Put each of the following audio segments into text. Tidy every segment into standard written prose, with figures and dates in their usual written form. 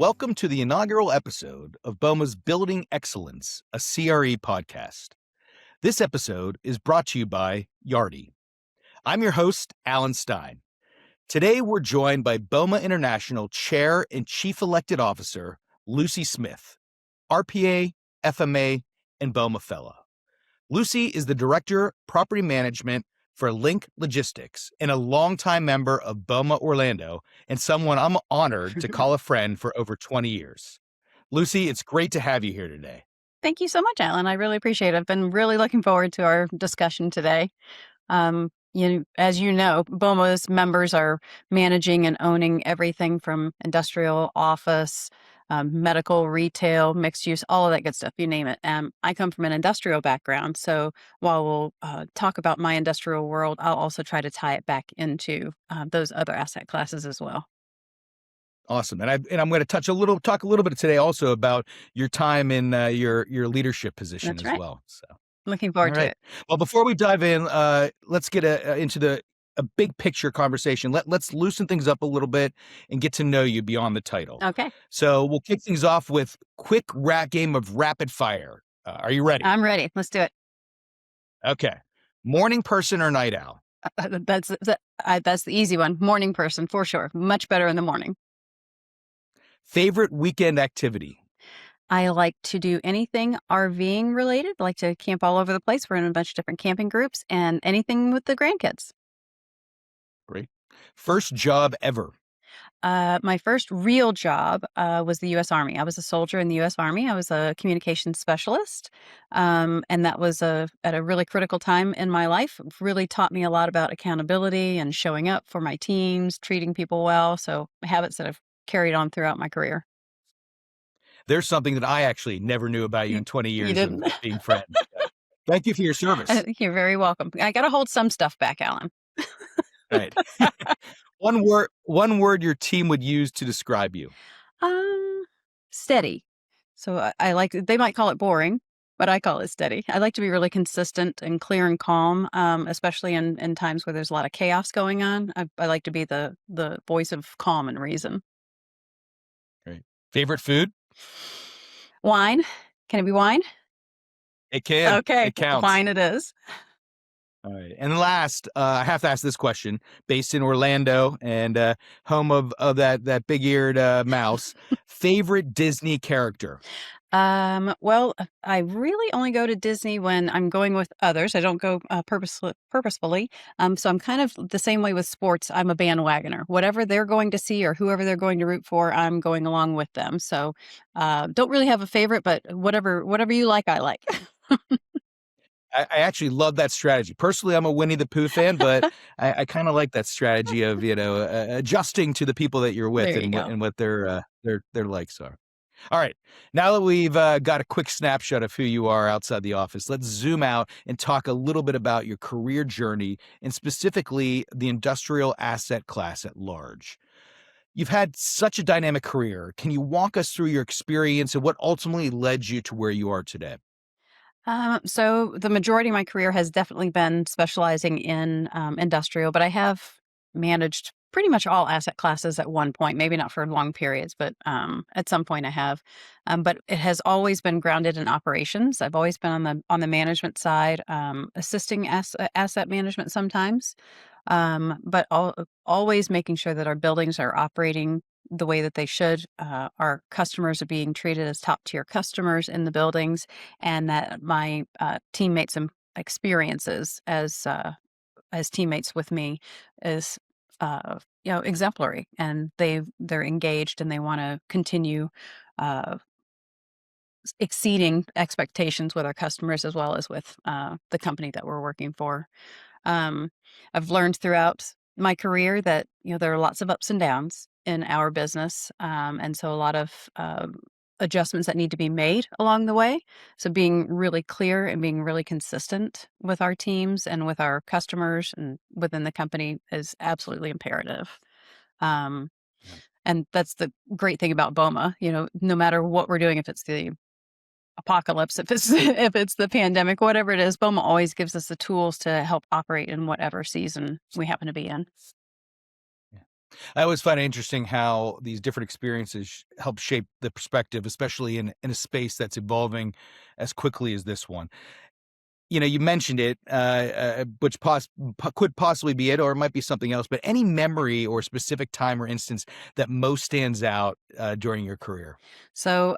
Welcome to the inaugural episode of BOMA's Building Excellence, a CRE podcast. This episode is brought to you by Yardi. I'm your host, Alan Stein. Today, we're joined by BOMA International Chair and Chief Elected Officer, Luci Smith, RPA, FMA, and BOMA Fellow. Luci is the Director, Property Management for Link Logistics and a longtime member of BOMA Orlando and someone I'm honored to call a friend for over 20 years. Luci, it's great to have you here today. Thank you so much, Alan. I really appreciate it. I've been really looking forward to our discussion today. As you know, BOMA's members are managing and owning everything from industrial, office, medical, retail, mixed use, all of that good stuff, you name it. I come from an industrial background, so while we'll talk about my industrial world, I'll also try to tie it back into those other asset classes as well. Awesome. And I'm going to talk a little bit today also about your time in your leadership position That's as right. well. So, Looking forward to it. Well, before we dive in, let's get into a big picture conversation. Let's loosen things up a little bit and get to know you beyond the title. Okay. So we'll kick things off with quick game of rapid fire. Are you ready? I'm ready. Let's do it. Okay. Morning person or night owl? That's the easy one. Morning person for sure. Much better in the morning. Favorite weekend activity? I like to do anything RVing related. I like to camp all over the place. We're in a bunch of different camping groups and anything with the grandkids. Great. First job ever? My first real job was the U.S. Army. I was a soldier in the U.S. Army. I was a communications specialist, and that was at a really critical time in my life. It really taught me a lot about accountability and showing up for my teams, treating people well. So habits that I've carried on throughout my career. There's something that I actually never knew about you in 20 years of being friends. Thank you for your service. You're very welcome. I got to hold some stuff back, Alan. Right. One word your team would use to describe you. Steady. So I like, they might call it boring, but I call it steady. I like to be really consistent and clear and calm, especially in times where there's a lot of chaos going on. I like to be the voice of calm and reason. Great. Favorite food? Wine. Can it be wine? It can. Okay. It counts. Wine it is. All right. And last, I have to ask this question. Based in Orlando and home of that big-eared mouse, favorite Disney character? Well, I really only go to Disney when I'm going with others. I don't go purposefully. So I'm kind of the same way with sports. I'm a bandwagoner. Whatever they're going to see or whoever they're going to root for, I'm going along with them. So don't really have a favorite, but whatever you like, I like. I actually love that strategy. Personally, I'm a Winnie the Pooh fan, but I kind of like that strategy of adjusting to the people that you're with and what their likes are. All right, now that we've got a quick snapshot of who you are outside the office, let's zoom out and talk a little bit about your career journey and specifically the industrial asset class at large. You've had such a dynamic career. Can you walk us through your experience and what ultimately led you to where you are today? So the majority of my career has definitely been specializing in industrial, but I have managed pretty much all asset classes at one point, maybe not for long periods, but at some point I have. But it has always been grounded in operations. I've always been on the management side, assisting asset management sometimes, but always making sure that our buildings are operating the way that they should. Our customers are being treated as top tier customers in the buildings, and that my teammates and experiences as teammates with me is exemplary, and they're engaged and they want to continue uh, exceeding expectations with our customers as well as with the company that we're working for. um, I've learned throughout my career that there are lots of ups and downs in our business, and so a lot of adjustments that need to be made along the way. So being really clear and being really consistent with our teams and with our customers and within the company is absolutely imperative. Um, Yeah. and that's the great thing about BOMA. No matter what we're doing, if it's the apocalypse, if it's if it's the pandemic, whatever it is, BOMA always gives us the tools to help operate in whatever season we happen to be in. I always find it interesting how these different experiences help shape the perspective, especially in a space that's evolving as quickly as this one. You mentioned it, which could possibly be it, or it might be something else. But any memory or specific time or instance that most stands out during your career? So,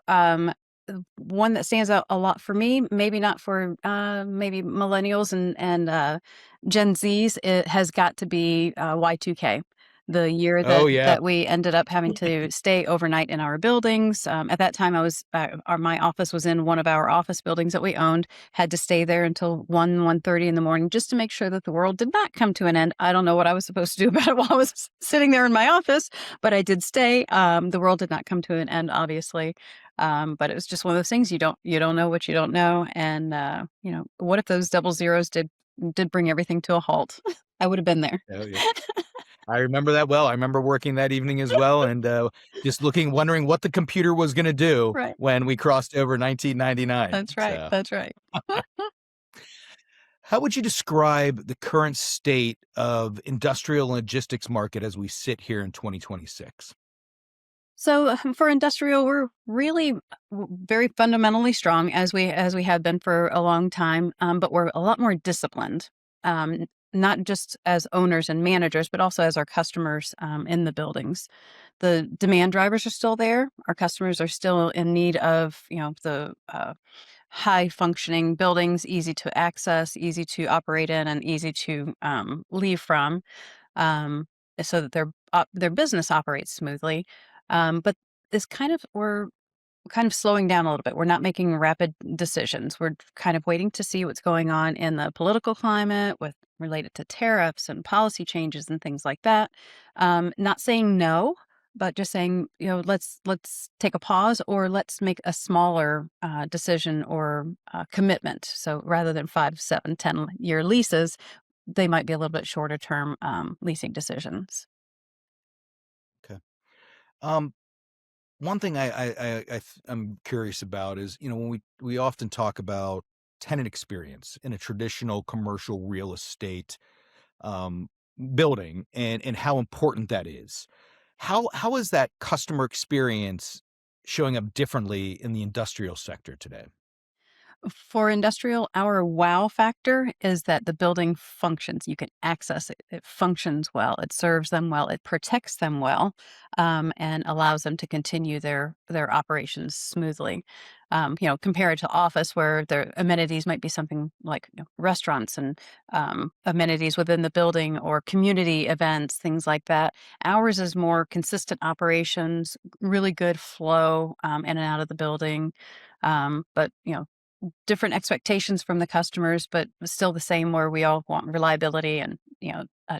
one that stands out a lot for me, maybe not for maybe millennials and Gen Zs, it has got to be Y2K. The year Oh that yeah. we ended up having to stay overnight in our buildings. At that time, I was my office was in one of our office buildings that we owned. Had to stay there until 1:30 in the morning just to make sure that the world did not come to an end. I don't know what I was supposed to do about it while I was sitting there in my office, but I did stay. The world did not come to an end, obviously, but it was just one of those things you don't know what you don't know, and what if those double zeros did bring everything to a halt? I would have been there. Oh yeah. I remember that well. I remember working that evening as well, and just wondering what the computer was going to do Right. when we crossed over 1999. That's right. So, That's right. how would you describe the current state of industrial logistics market as we sit here in 2026? So for industrial, we're really very fundamentally strong as we have been for a long time, but we're a lot more disciplined, um, not just as owners and managers, but also as our customers in the buildings. The demand drivers are still there. Our customers are still in need of the high functioning buildings, easy to access, easy to operate in, and easy to leave from, um, so that their business operates smoothly. But this we're kind of slowing down a little bit. We're not making rapid decisions. We're kind of waiting to see what's going on in the political climate with related to tariffs and policy changes and things like that. Not saying no, but just saying, let's take a pause, or let's make a smaller decision or commitment. So rather than 5, 7, 10 year leases, they might be a little bit shorter term leasing decisions. Okay. Um, One thing I'm curious about is, when we often talk about tenant experience in a traditional commercial real estate um, building, and how important that is. How is that customer experience showing up differently in the industrial sector today? For industrial, our wow factor is that the building functions. You can access it. It functions well. It serves them well. It protects them well, and allows them to continue their operations smoothly. Compared to office, where their amenities might be something like restaurants and amenities within the building or community events, things like that. Ours is more consistent operations, really good flow in and out of the building. But different expectations from the customers, but still the same, where we all want reliability and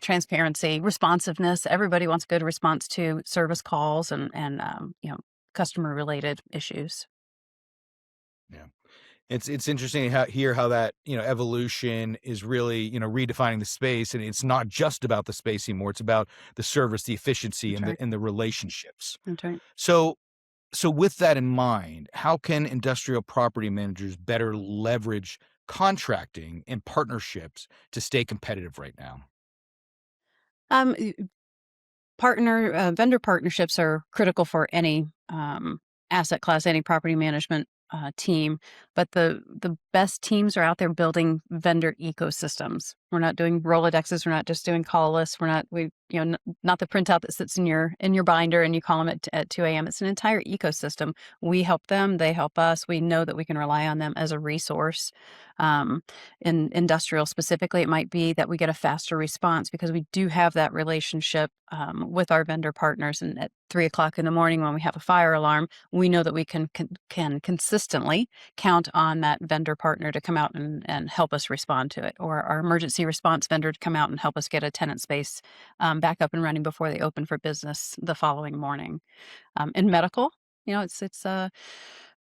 transparency, responsiveness. Everybody wants good response to service calls and customer related issues. Yeah. It's interesting how how that, evolution is really, redefining the space, and it's not just about the space anymore. It's about the service, the efficiency, That's and right. the relationships. That's right. So with that in mind, how can industrial property managers better leverage contracting and partnerships to stay competitive right now? Um, vendor partnerships are critical for any asset class, any property management team. But the best teams are out there building vendor ecosystems. We're not doing Rolodexes. We're not just doing call lists. We're not we not the printout that sits in your binder and you call them at 2 a.m. It's an entire ecosystem. We help them. They help us. We know that we can rely on them as a resource. Um, in industrial specifically, it might be that we get a faster response because we do have that relationship with our vendor partners. And at 3 o'clock in the morning, when we have a fire alarm, we know that we can consistently count on that vendor partner to come out and help us respond to it, or our emergency response vendor to come out and help us get a tenant space back up and running before they open for business the following morning. In medical, it's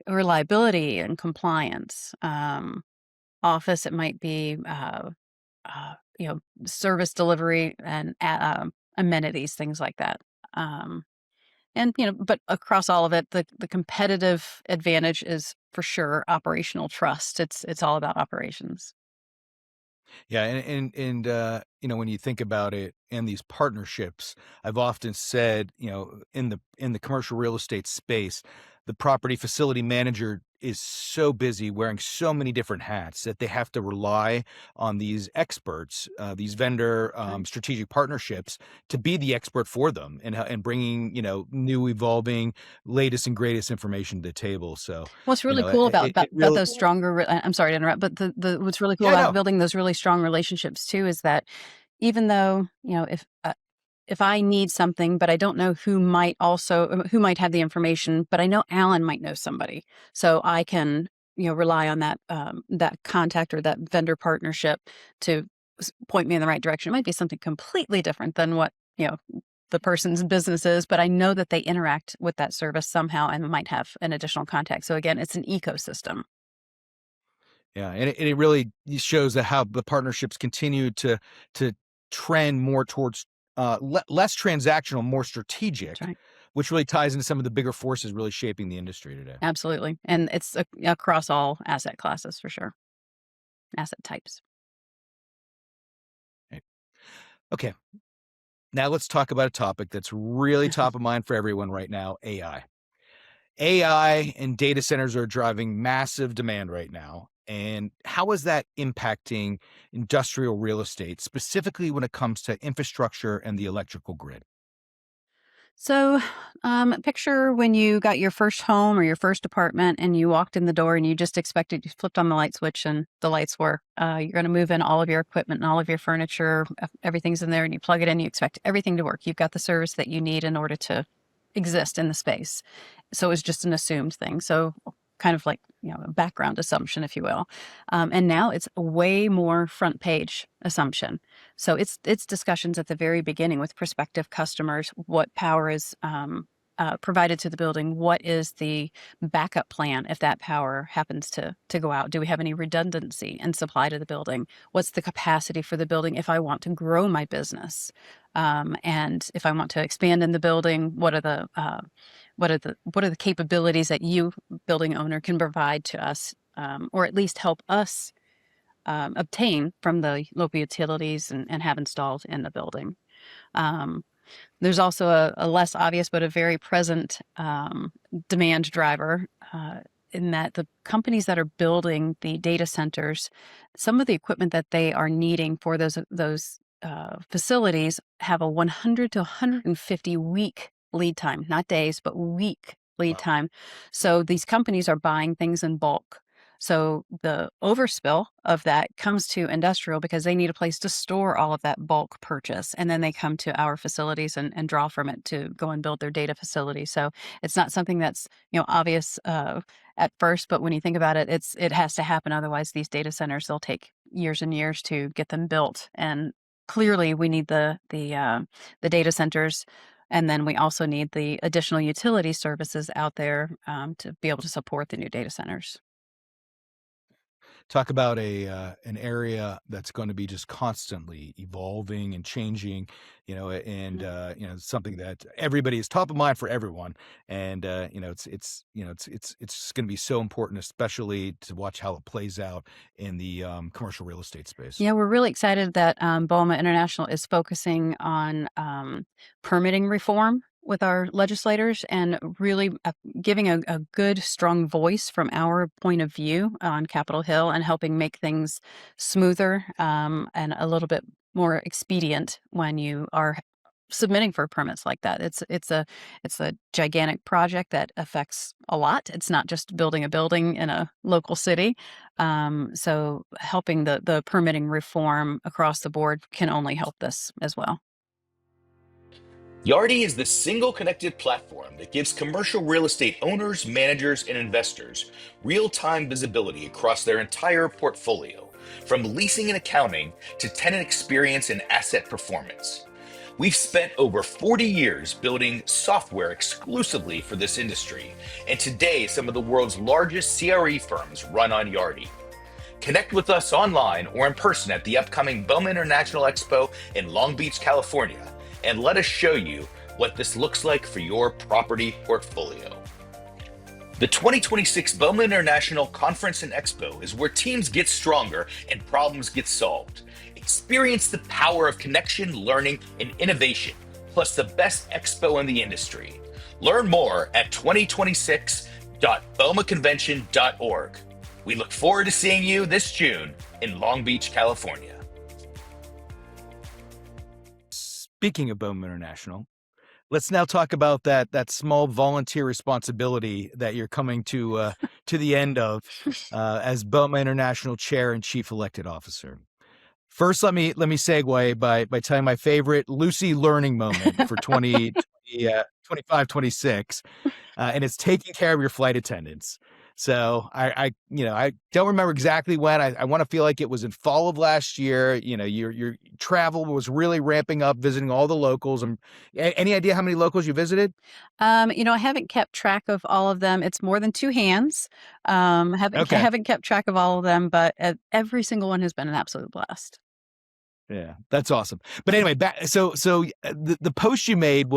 reliability and compliance. Office, it might be service delivery and amenities, things like that. Um, but across all of it, the competitive advantage is for sure operational trust. It's all about operations. Yeah, when you think about it and these partnerships, I've often said, in the commercial real estate space, the property facility manager is so busy wearing so many different hats that they have to rely on these experts, these vendor Right. strategic partnerships to be the expert for them and bringing new, evolving, latest and greatest information to the table. So What's you really know, cool it, about it it about really, those stronger I'm sorry to interrupt, but the what's really cool yeah, about no, building those really strong relationships too is that even though, if I need something, but I don't know who might have the information, but I know Alan might know somebody. So I can, rely on that contact or that vendor partnership to point me in the right direction. It might be something completely different than what, the person's business is, but I know that they interact with that service somehow and might have an additional contact. So again, it's an ecosystem. yeah, and it really shows that how the partnerships continue to trend more towards less transactional, more That's strategic, right. which really ties into some of the bigger forces really shaping the industry today. Absolutely. And it's across all asset classes for sure, asset types. Right. Okay, now let's talk about a topic that's really top of mind for everyone right now: AI. AI and data centers are driving massive demand right now. And how is that impacting industrial real estate, specifically when it comes to infrastructure and the electrical grid? So, picture when you got your first home or your first apartment and you walked in the door and you just expected, you flipped on the light switch and the lights were, you're going to move in all of your equipment and all of your furniture, everything's in there and you plug it in, you expect everything to work. You've got the service that you need in order to exist in the space. So it was just an assumed thing. So, kind of like, a background assumption, if you will. And now it's a way more front page assumption. So it's discussions at the very beginning with prospective customers. What power is provided to the building? What is the backup plan if that power happens to go out? Do we have any redundancy in supply to the building? What's the capacity for the building if I want to grow my business? And if I want to expand in the building, what are the capabilities that you, building owner, can provide to us, or at least help us obtain from the local utilities and have installed in the building. Um, there's also a less obvious but a very present demand driver in that the companies that are building the data centers, some of the equipment that they are needing for those facilities have a 100 to 150 week lead time, not days, but week lead Wow. time. So these companies are buying things in bulk. So the overspill of that comes to industrial because they need a place to store all of that bulk purchase. And then they come to our facilities and draw from it to go and build their data facility. So it's not something that's, obvious at first, but when you think about it, it has to happen. Otherwise, these data centers, they'll take years and years to get them built. And clearly we need the data centers. And then we also need the additional utility services out there to be able to support the new data centers. Talk about an area that's going to be just constantly evolving and changing, something that everybody is top of mind for everyone. And it's going to be so important, especially to watch how it plays out in the commercial real estate space. Yeah, we're really excited that BOMA International is focusing on permitting reform with our legislators and really giving a good, strong voice from our point of view on Capitol Hill and helping make things smoother and a little bit more expedient when you are submitting for permits like that. It's a gigantic project that affects a lot. It's not just building a building in a local city. So helping the permitting reform across the board can only help this as well. Yardi is the single connected platform that gives commercial real estate owners, managers, and investors real-time visibility across their entire portfolio, from leasing and accounting to tenant experience and asset performance. We've spent over 40 years building software exclusively for this industry, and today some of the world's largest CRE firms run on Yardi. Connect with us online or in person at the upcoming BOMA International Expo in Long Beach, California, and let us show you what this looks like for your property portfolio. The 2026 BOMA International Conference and Expo is where teams get stronger and problems get solved. Experience the power of connection, learning, and innovation, plus the best expo in the industry. Learn more at 2026.bomaconvention.org. We look forward to seeing you this June in Long Beach, California. Speaking of BOMA International, let's now talk about that small volunteer responsibility that you're coming to the end of as BOMA International Chair and Chief Elected Officer. First, let me segue by telling my favorite Luci learning moment for 25, 26, and it's taking care of your flight attendants. So I don't remember exactly when. I want to feel like it was in fall of last year. Your travel was really ramping up, visiting all the locals. Any idea how many locals you visited? I haven't kept track of all of them. It's more than two hands. Okay. Haven't kept track of all of them, but every single one has been an absolute blast. Yeah, that's awesome. But anyway, the post you made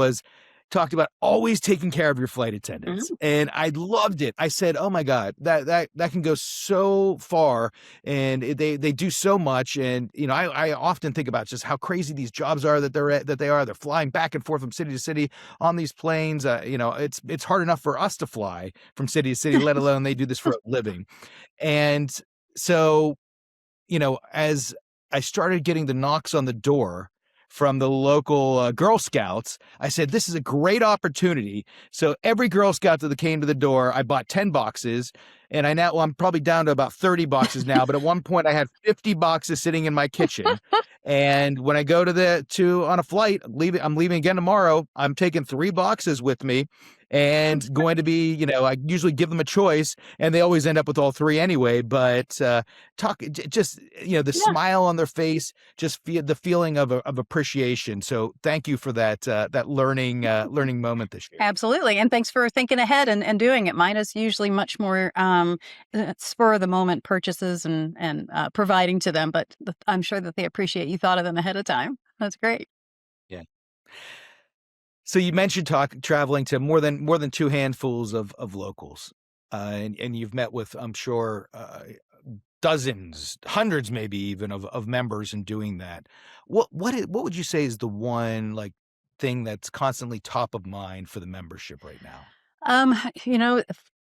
talked about always taking care of your flight attendants, and I loved it. I said, "Oh my God, that can go so far, and they do so much." And I often think about just how crazy these jobs are that they are. They're flying back and forth from city to city on these planes. It's hard enough for us to fly from city to city, let alone they do this for a living. And so, as I started getting the knocks on the door from the local Girl Scouts, I said, this is a great opportunity. So every Girl Scout that came to the door, I bought 10 boxes. And I'm probably down to about 30 boxes now. But at one point I had 50 boxes sitting in my kitchen. And when I go on a flight, I'm leaving again tomorrow, I'm taking 3 boxes with me and going to be, I usually give them a choice and they always end up with all 3 anyway. But the smile on their face, just feel the feeling of appreciation. So thank you for that learning moment this year. Absolutely. And thanks for thinking ahead and doing it. Mine is usually much more spur of the moment purchases and providing to them. But I'm sure that they appreciate you thought of them ahead of time. That's great. Yeah. So you mentioned traveling to more than 2 handfuls of locals, and you've met with, I'm sure, dozens, hundreds, maybe even of members in doing that. What would you say is the one thing that's constantly top of mind for the membership right now?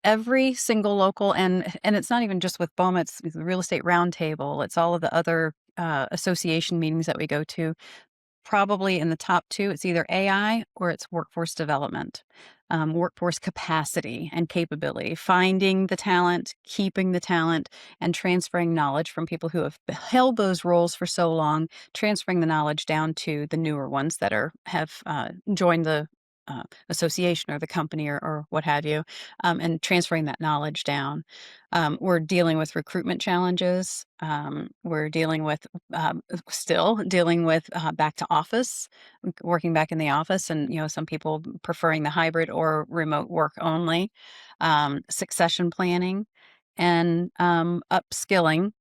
Every single local, and it's not even just with BOMA, it's the Real Estate Roundtable. It's all of the other association meetings that we go to. Probably in the top 2, it's either AI or it's workforce development, workforce capacity and capability, finding the talent, keeping the talent, and transferring knowledge from people who have held those roles for so long, transferring the knowledge down to the newer ones that have joined the association or the company or what have you, and transferring that knowledge down. We're dealing with recruitment challenges. We're dealing with still dealing with back to office, working back in the office, and some people preferring the hybrid or remote work only. Succession planning and upskilling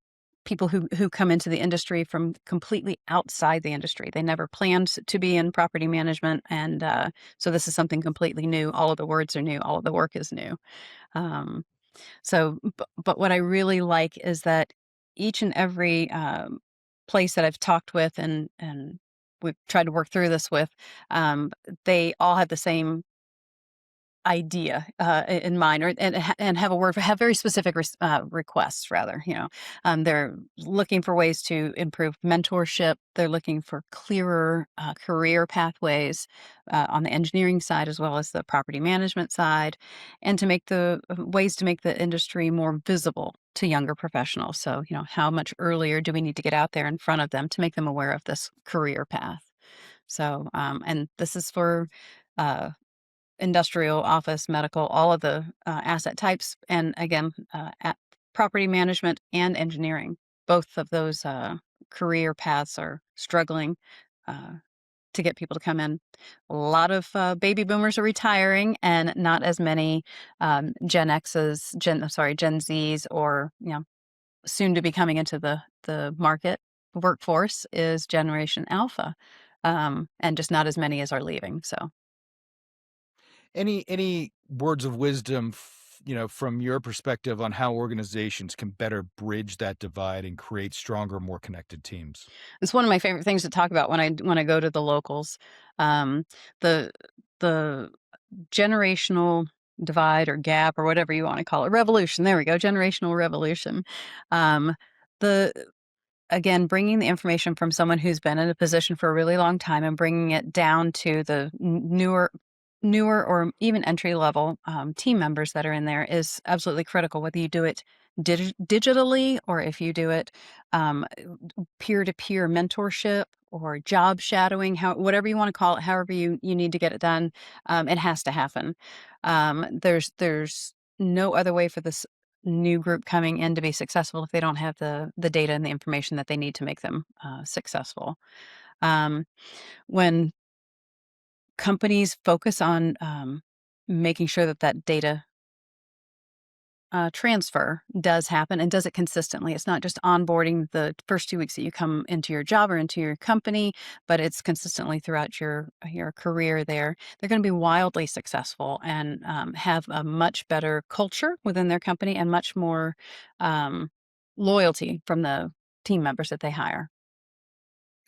people who come into the industry from completely outside the industry. They never planned to be in property management, and so this is something completely new. All of the words are new. All of the work is new. Um, but what I really like is that each and every place that I've talked with and we've tried to work through this with, they all have the same idea in mind, and have very specific requests rather. They're looking for ways to improve mentorship. They're looking for clearer career pathways on the engineering side as well as the property management side, and to make the ways to make the industry more visible to younger professionals. So how much earlier do we need to get out there in front of them to make them aware of this career path? So and this is for industrial, office, medical, all of the asset types, and again, at property management and engineering. Both of those career paths are struggling to get people to come in. A lot of baby boomers are retiring, and not as many Gen Zs, or soon to be coming into the market workforce is Generation Alpha, and just not as many as are leaving. So. Any words of wisdom from your perspective on how organizations can better bridge that divide and create stronger, more connected teams? It's one of my favorite things to talk about when I go to the locals. Um, the the generational divide or gap or whatever you want to call it, revolution. There we go, generational revolution. Um, the Again, bringing the information from someone who's been in a position for a really long time and bringing it down to the newer or even entry level team members that are in there is absolutely critical. Whether you do it digitally or if you do it um, peer to peer mentorship or job shadowing, whatever you want to call it, however you need to get it done, it has to happen. There's no other way for this new group coming in to be successful if they don't have the data and the information that they need to make them successful. Um, when companies focus on making sure that data transfer does happen and does it consistently. It's not just onboarding the first 2 weeks that you come into your job or into your company, but it's consistently throughout your career there. They're going to be wildly successful and have a much better culture within their company and much more loyalty from the team members that they hire.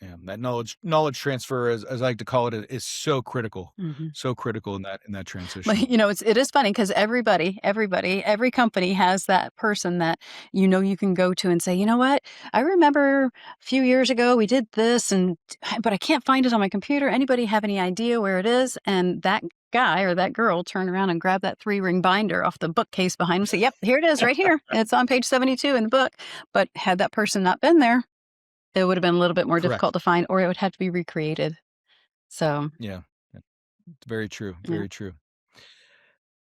Yeah, that knowledge transfer, as I like to call it, is Mhm. so critical in that But, transition. it is funny because everybody, every company has that person that, you can go to and say, "You know what? I remember a few years ago we did this but I can't find it on my computer. Anybody have any idea where it is?" And that guy or that girl turn around and grab that 3-ring binder off the bookcase behind him and say, "Yep, here it is right here. It's on page 72 in the book." But had that person not been there, it would have been a little bit more difficult Correct. to find, or it would have to be recreated. So, Yeah, yeah, very true, yeah. very true.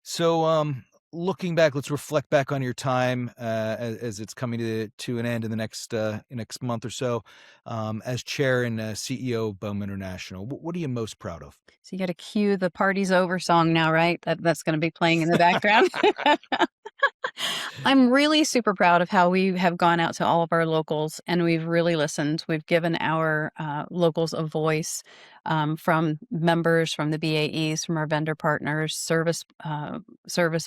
So, looking back, let's reflect back on your time as it's coming to an end in the next month or so, as chair and CEO of BOMA International. What are you most proud of? So you gotta cue the "Party's Over" song now, right? That's gonna be playing in the background. I'm really super proud of how we have gone out to all of our locals and we've really listened. We've given our locals a voice from members, from the BAEs, from our vendor partners, service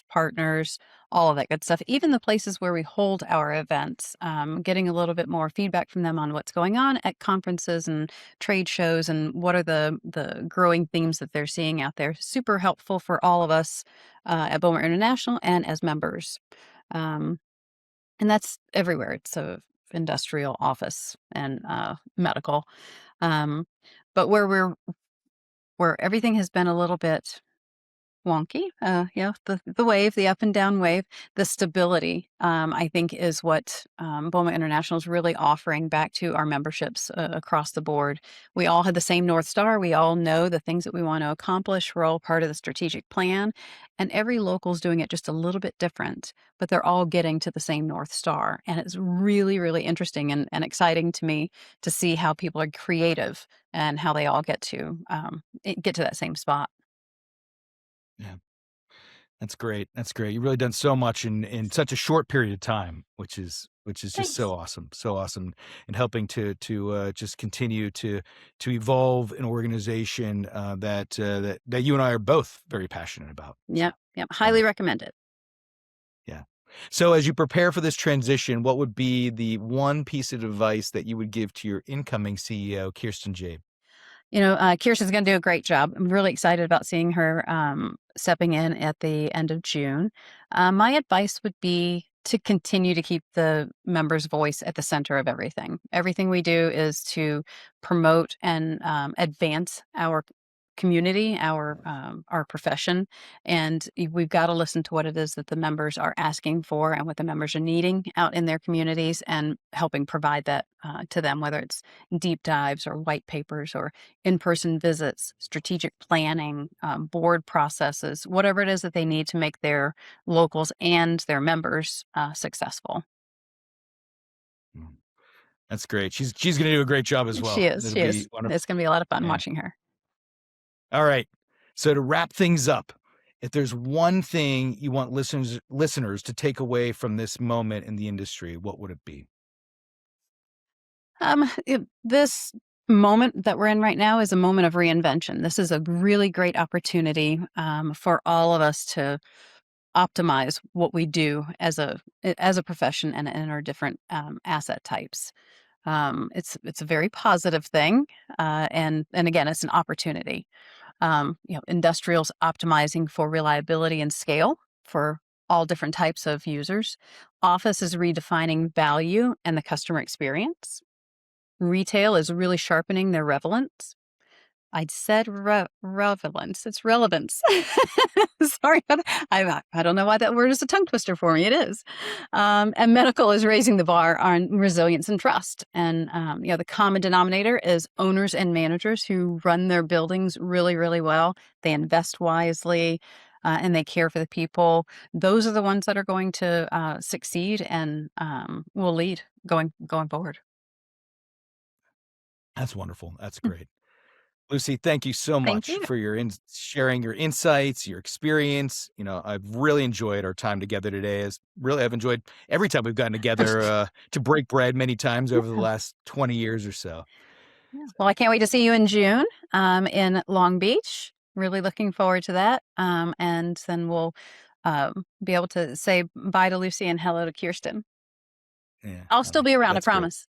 partners, all of that good stuff. Even the places where we hold our events, getting a little bit more feedback from them on what's going on at conferences and trade shows and what are the growing themes that they're seeing out there. Super helpful for all of us at BOMA International and as members. Um, and that's everywhere. It's a industrial, office, and medical. Um, but where everything has been a little bit wonky, the wave, the up and down wave, the stability, I think is what BOMA International is really offering back to our memberships across the board. We all had the same North Star. We all know the things that we want to accomplish. We're all part of the strategic plan, and every local is doing it just a little bit different, but they're all getting to the same North Star. And it's really, really interesting and exciting to me to see how people are creative and how they all get to that same spot. Yeah, that's great. That's great. You've really done so much in such a short period of time, which is just Thanks. so awesome, and helping to just continue to evolve an organization that you and I are both very passionate about. So, Yep, yep, um, highly recommend it. yeah. So, as you prepare for this transition, what would be the one piece of advice that you would give to your incoming CEO, Kirsten Jabe? Kirsten's gonna do a great job. I'm really excited about seeing her, stepping in at the end of June. My advice would be to continue to keep the member's voice at the center of everything. Everything we do is to promote and, advance our community, our profession, and we've gotta listen to what it is that the members are asking for and what the members are needing out in their communities and helping provide that, to them, whether it's deep dives or white papers or in-person visits, strategic planning, board processes, whatever it is that they need to make their locals and their members successful. Mm, that's great. She's going to do a great job as She well. is. It'll She be is. wonderful. It's going to be a lot of fun Yeah. watching her. All right. So to wrap things up, if there's one thing you want listeners to take away from this moment in the industry, what would it be? This moment that we're in right now is a moment of reinvention. This is a really great opportunity for all of us to optimize what we do as a profession and in our different asset types. It's a very positive thing, and again, it's an opportunity. Industrials optimizing for reliability and scale for all different types of users. Office is redefining value and the customer experience. Retail is really sharpening their relevance. I'd said relevance. It's relevance. Sorry, I don't know why that word is a tongue twister for me. It is. And medical is raising the bar on resilience and trust. And the common denominator is owners and managers who run their buildings really, really well. They invest wisely, and they care for the people. Those are the ones that are going to succeed and will lead going forward. That's wonderful. That's great. Luci, thank you so Thank much you. for sharing your insights, your experience. I've really enjoyed our time together today. I've enjoyed every time we've gotten together to break bread many times over the last 20 years or so. Yeah. Well, I can't wait to see you in June in Long Beach. Really looking forward to that. And then we'll be able to say bye to Luci and hello to Kirsten. Yeah, I'll still be around, I that's great. promise.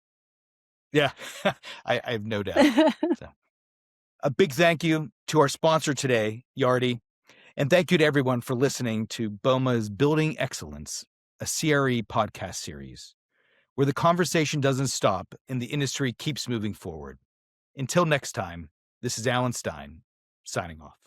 Yeah, I have no doubt. So, a big thank you to our sponsor today, Yardi, and thank you to everyone for listening to BOMA's Building Excellence, a CRE podcast series, where the conversation doesn't stop and the industry keeps moving forward. Until next time, this is Alan Stein, signing off.